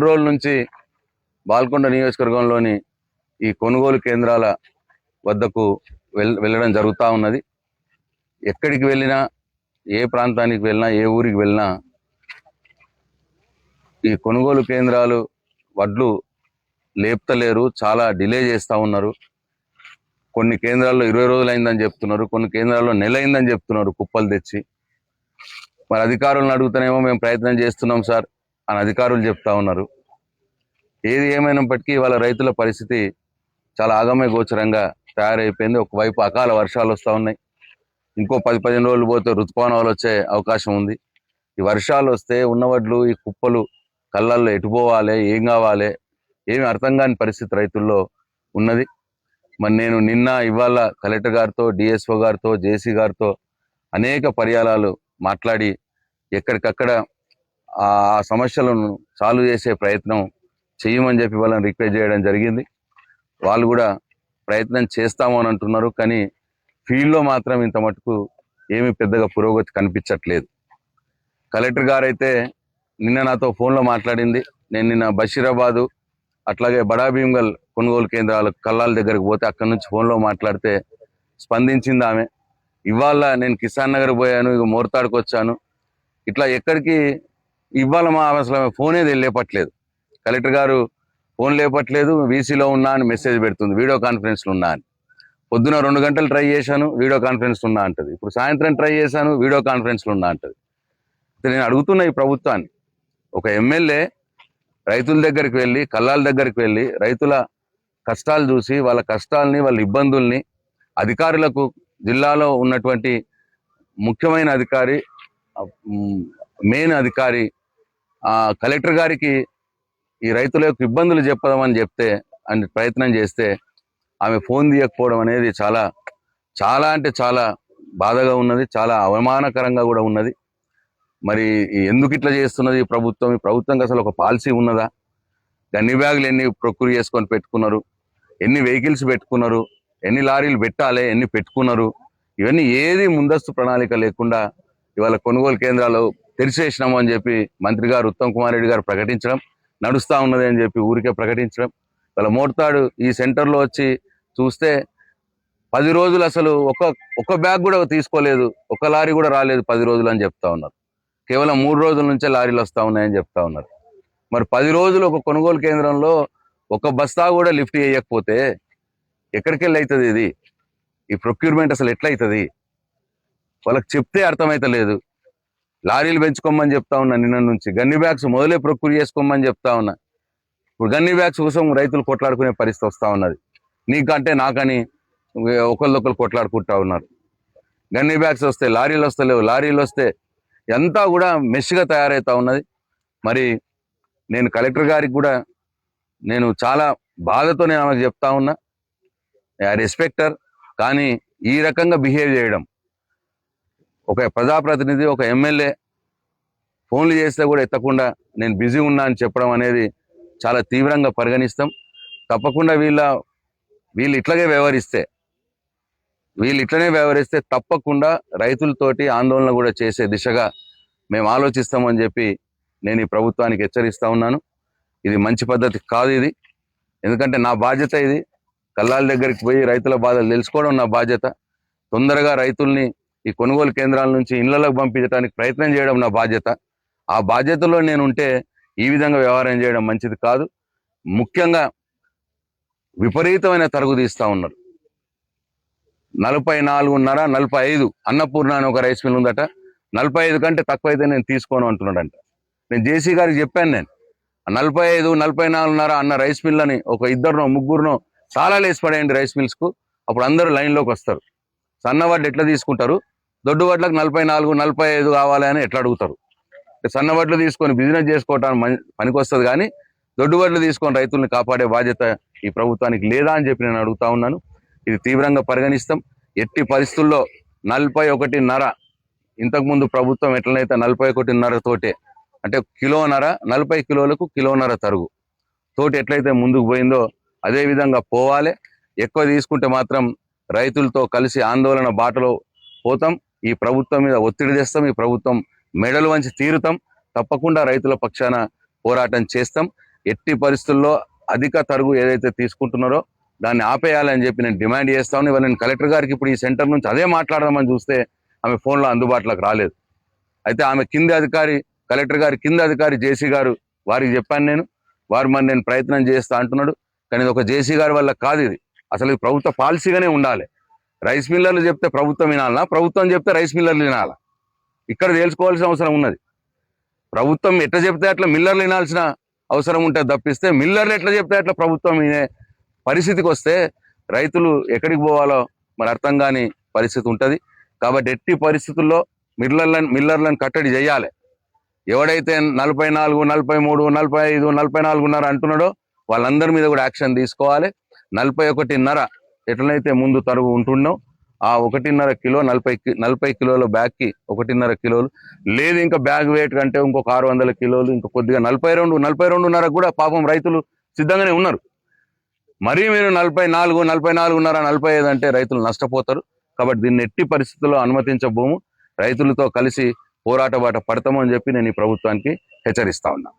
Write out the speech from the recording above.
రోజుల నుంచి బాల్కొండ నియోజకవర్గంలోని ఈ కొనుగోలు కేంద్రాల వద్దకు వెళ్ళడం జరుగుతూ ఉన్నది. ఎక్కడికి వెళ్ళినా, ఏ ప్రాంతానికి వెళ్ళినా, ఏ ఊరికి వెళ్ళినా ఈ కొనుగోలు కేంద్రాలు వడ్లు లేపుతలేరు, చాలా డిలే చేస్తూ ఉన్నారు. కొన్ని కేంద్రాల్లో 20 రోజులు అయిందని చెప్తున్నారు, కొన్ని కేంద్రాల్లో నెల అయిందని చెప్తున్నారు కుప్పలు తెచ్చి. మరి అధికారులను అడుగుతానేమో మేము ప్రయత్నం చేస్తున్నాం సార్ అని అధికారులు చెప్తా ఉన్నారు. ఏది ఏమైనప్పటికీ వాళ్ళ రైతుల పరిస్థితి చాలా ఆగమ్య గోచరంగా తయారైపోయింది. ఒకవైపు అకాల వర్షాలు వస్తూ ఉన్నాయి, ఇంకో 10-15 రోజులు పోతే ఋతుపవనాలు వచ్చే అవకాశం ఉంది. ఈ వర్షాలు వస్తే ఉన్నవడ్లు ఈ కుప్పలు కళ్ళల్లో ఎటుపోవాలి, ఏం కావాలి, ఏమి అర్థం కాని పరిస్థితి రైతుల్లో ఉన్నది. మరి నేను ఇవాళ కలెక్టర్ గారితో, డిఎస్ఓ గారితో, జేసీ గారితో అనేక పర్యాయాలు మాట్లాడి ఎక్కడికక్కడ ఆ సమస్యలను సాల్వ్ చేసే ప్రయత్నం చేయమని చెప్పి వాళ్ళని రిక్వెస్ట్ చేయడం జరిగింది. వాళ్ళు కూడా ప్రయత్నం చేస్తాము అని అంటున్నారు, కానీ ఫీల్డ్లో మాత్రం ఇంత మటుకు ఏమీ పెద్దగా పురోగతి కనిపించట్లేదు. కలెక్టర్ గారు అయితే నిన్న నాతో ఫోన్లో మాట్లాడింది. నేను నిన్న బషీరాబాదు అట్లాగే బడా భీమ్గల్ కొనుగోలు కేంద్రాలు కల్లాల దగ్గరకు పోతే అక్కడి నుంచి ఫోన్లో మాట్లాడితే స్పందించింది ఆమె. ఇవాళ నేను కిసాన్ నగర్ పోయాను, ఇక మోర్తాడుకు వచ్చాను, ఇట్లా ఎక్కడికి ఇవాళ అసలు ఫోనే లేపట్లేదు. కలెక్టర్ గారు ఫోన్ లేపట్లేదు. వీసీలో ఉన్నా అని మెసేజ్ పెడుతుంది, వీడియో కాన్ఫరెన్స్లో ఉన్నా అని. పొద్దున 2 గంటలు ట్రై చేశాను, వీడియో కాన్ఫరెన్స్లో ఉన్నా అంటది. ఇప్పుడు సాయంత్రం ట్రై చేశాను, వీడియో కాన్ఫరెన్స్లో ఉన్నా అంటది. నేను అడుగుతున్నా ఈ ప్రభుత్వాన్ని, ఒక ఎమ్మెల్యే రైతుల దగ్గరికి వెళ్ళి, కల్లాల దగ్గరికి వెళ్ళి రైతుల కష్టాలు చూసి, వాళ్ళ కష్టాలని, వాళ్ళ ఇబ్బందుల్ని అధికారులకు, జిల్లాలో ఉన్నటువంటి ముఖ్యమైన అధికారి, మెయిన్ అధికారి కలెక్టర్ గారికి ఈ రైతుల యొక్క ఇబ్బందులు చెప్పదామని చెప్తే అని ప్రయత్నం చేస్తే ఆమె ఫోన్ తీయకపోవడం అనేది చాలా చాలా అంటే చాలా బాధగా ఉన్నది, చాలా అవమానకరంగా కూడా ఉన్నది. మరి ఎందుకు ఇట్లా చేస్తున్నది ఈ ప్రభుత్వం? ఈ ప్రభుత్వంకి అసలు ఒక పాలసీ ఉన్నదా? గన్ని బ్యాగులు ఎన్ని ప్రొక్యూర్ చేసుకొని పెట్టుకున్నారు, ఎన్ని వెహికల్స్ పెట్టుకున్నారు, ఎన్ని లారీలు పెట్టాలి, ఎన్ని పెట్టుకున్నారు, ఇవన్నీ ఏది ముందస్తు ప్రణాళిక లేకుండా ఇవాళ కొనుగోలు కేంద్రాలు తెరిచేసినాము అని చెప్పి మంత్రి గారు ఉత్తమ్ కుమార్ రెడ్డి గారు ప్రకటించడం, నడుస్తూ ఉన్నది అని చెప్పి ఊరికే ప్రకటించడం. ఇవాళ మోర్తాడు ఈ సెంటర్లో వచ్చి చూస్తే 10 రోజులు అసలు ఒక బ్యాగ్ కూడా తీసుకోలేదు, ఒక లారీ కూడా రాలేదు 10 రోజులు అని చెప్తా ఉన్నారు. కేవలం 3 రోజుల నుంచే లారీలు వస్తూ ఉన్నాయని చెప్తా ఉన్నారు. మరి 10 రోజులు ఒక కొనుగోలు కేంద్రంలో ఒక బస్తా కూడా లిఫ్ట్ చేయకపోతే ఎక్కడికి వెళ్ళి అవుతుంది ఇది? ఈ ప్రొక్యూర్మెంట్ అసలు ఎట్లయితుంది? వాళ్ళకి చెప్తే అర్థమైతలేదు. లారీలు పెంచుకోమని చెప్తా ఉన్నా, నిన్న నుంచి గన్ని బ్యాగ్స్ మొదలే ప్రొక్యూర్ చేసుకోమని చెప్తా ఉన్నా. ఇప్పుడు గన్ని బ్యాగ్స్ కోసం రైతులు కొట్లాడుకునే పరిస్థితి వస్తూ ఉన్నది. నీకంటే నాకని ఒకళ్ళొకరు కొట్లాడుకుంటా ఉన్నారు. గన్ని బ్యాగ్స్ వస్తే లారీలు వస్తలేవు, లారీలు వస్తే అంతా కూడా మెష్గా తయారవుతా ఉన్నది. మరి నేను కలెక్టర్ గారికి కూడా నేను చాలా బాధతో నేను ఆమెకు చెప్తా ఉన్నా, రెస్పెక్టర్, కానీ ఈ రకంగా బిహేవ్ చేయడం, ఒక ప్రజాప్రతినిధి, ఒక ఎమ్మెల్యే ఫోన్లు చేస్తే కూడా ఎత్తకుండా నేను బిజీ ఉన్నా అని చెప్పడం అనేది చాలా తీవ్రంగా పరిగణిస్తాం. తప్పకుండా వీళ్ళు ఇట్లనే వ్యవహరిస్తే తప్పకుండా రైతులతోటి ఆందోళన కూడా చేసే దిశగా మేము ఆలోచిస్తామని చెప్పి నేను ఈ ప్రభుత్వానికి హెచ్చరిస్తా ఉన్నాను. ఇది మంచి పద్ధతి కాదు ఇది. ఎందుకంటే నా బాధ్యత ఇది. కల్లాల దగ్గరికి పోయి రైతుల బాధలు తెలుసుకోవడం నా బాధ్యత. తొందరగా రైతుల్ని ఈ కొనుగోలు కేంద్రాల నుంచి ఇళ్లలోకి పంపించడానికి ప్రయత్నం చేయడం నా బాధ్యత. ఆ బాధ్యతలో నేను ఉంటే ఈ విధంగా వ్యవహారం చేయడం మంచిది కాదు. ముఖ్యంగా విపరీతమైన తరుగు తీస్తూ ఉన్నారు. 44.5, 45 అన్నపూర్ణ అని ఒక రైస్ మిల్ ఉందట, 45 కంటే తక్కువైతే నేను తీసుకోను అంటున్నాడంట. నేను జేసీ గారికి చెప్పాను, నేను 45, 44.5 అన్న రైస్ మిల్లని ఒక 2 3 చాలా లేసి పడేయండి రైస్ మిల్స్కు, అప్పుడు అందరూ లైన్లోకి వస్తారు. సన్నవడ్లు ఎట్లా తీసుకుంటారు? దొడ్డు వడ్లకు 44, 45 కావాలి అని ఎట్లా అడుగుతారు? సన్నవడ్లు తీసుకొని బిజినెస్ చేసుకోవటానికి పనికి వస్తుంది, కానీ దొడ్డు వడ్లు తీసుకొని రైతుల్ని కాపాడే బాధ్యత ఈ ప్రభుత్వానికి లేదా అని చెప్పి నేను అడుగుతా ఉన్నాను. ఇది తీవ్రంగా పరిగణిస్తాం. ఎట్టి పరిస్థితుల్లో 41.5, ఇంతకుముందు ప్రభుత్వం ఎట్లనైతే 41.5 తోటే, అంటే 1.5 40 కిలోలకు 1.5 తరుగు తోటి ఎట్లయితే ముందుకు పోయిందో అదే విధంగా పోవాలి. ఎక్కువ తీసుకుంటే మాత్రం రైతులతో కలిసి ఆందోళన బాటలో పోతాం. ఈ ప్రభుత్వం మీద ఒత్తిడి తెస్తాం, ఈ ప్రభుత్వం మెడలు వంచి తీరుతాం. తప్పకుండా రైతుల పక్షాన పోరాటం చేస్తాం. ఎట్టి పరిస్థితుల్లో అధిక తరుగు ఏదైతే తీసుకుంటున్నారో దాన్ని ఆపేయాలని చెప్పి నేను డిమాండ్ చేస్తాను. ఇవాళ నేను కలెక్టర్ గారికి ఇప్పుడు ఈ సెంటర్ నుంచి అదే మాట్లాడదామని చూస్తే ఆమె ఫోన్లో అందుబాటులోకి రాలేదు. అయితే ఆమె కింది అధికారి, కలెక్టర్ గారి కింది అధికారి జేసీ గారు, వారికి చెప్పాను వారు మరి నేను ప్రయత్నం చేస్తా అంటున్నాడు. కానీ ఇది ఒక జేసీ గారి వల్ల కాదు, ఇది అసలు ఇది ప్రభుత్వ పాలసీగానే ఉండాలి. రైస్ మిల్లర్లు చెప్తే ప్రభుత్వం వినాలా, ప్రభుత్వం చెప్తే రైస్ మిల్లర్లు వినాలా? ఇక్కడ తేల్చుకోవాల్సిన అవసరం ఉన్నది. ప్రభుత్వం ఎట్లా చెప్తే అట్లా మిల్లర్లు వినాల్సిన అవసరం ఉంటుంది తప్పిస్తే మిల్లర్లు ఎట్లా చెప్తే అట్లా ప్రభుత్వం వినే పరిస్థితికి వస్తే రైతులు ఎక్కడికి పోవాలో మరి అర్థం కాని పరిస్థితి ఉంటుంది. కాబట్టి ఎట్టి పరిస్థితుల్లో మిల్లర్లను కట్టడి చేయాలి. ఎవడైతే 44, 43, 45, 44.5 అంటున్నాడో వాళ్ళందరి మీద కూడా యాక్షన్ తీసుకోవాలి. 41.5 ఎట్లనైతే ముందు తరుగు ఉంటుండో ఆ 1.5 కిలో 40 కిలోల బ్యాగ్కి 1.5 కిలోలు లేదు, ఇంకా బ్యాగ్ వెయిట్ కంటే ఇంకొక 600 కిలోలు, ఇంకా కొద్దిగా 42.5 కూడా పాపం రైతులు సిద్ధంగానే ఉన్నారు. మరీ మీరు 44, 44.5, 45 అంటే రైతులు నష్టపోతారు. కాబట్టి దీన్ని ఎట్టి పరిస్థితుల్లో అనుమతించబోము. రైతులతో కలిసి పోరాట బాట పడతామని చెప్పి నేను ఈ ప్రభుత్వానికి హెచ్చరిస్తా ఉన్నా.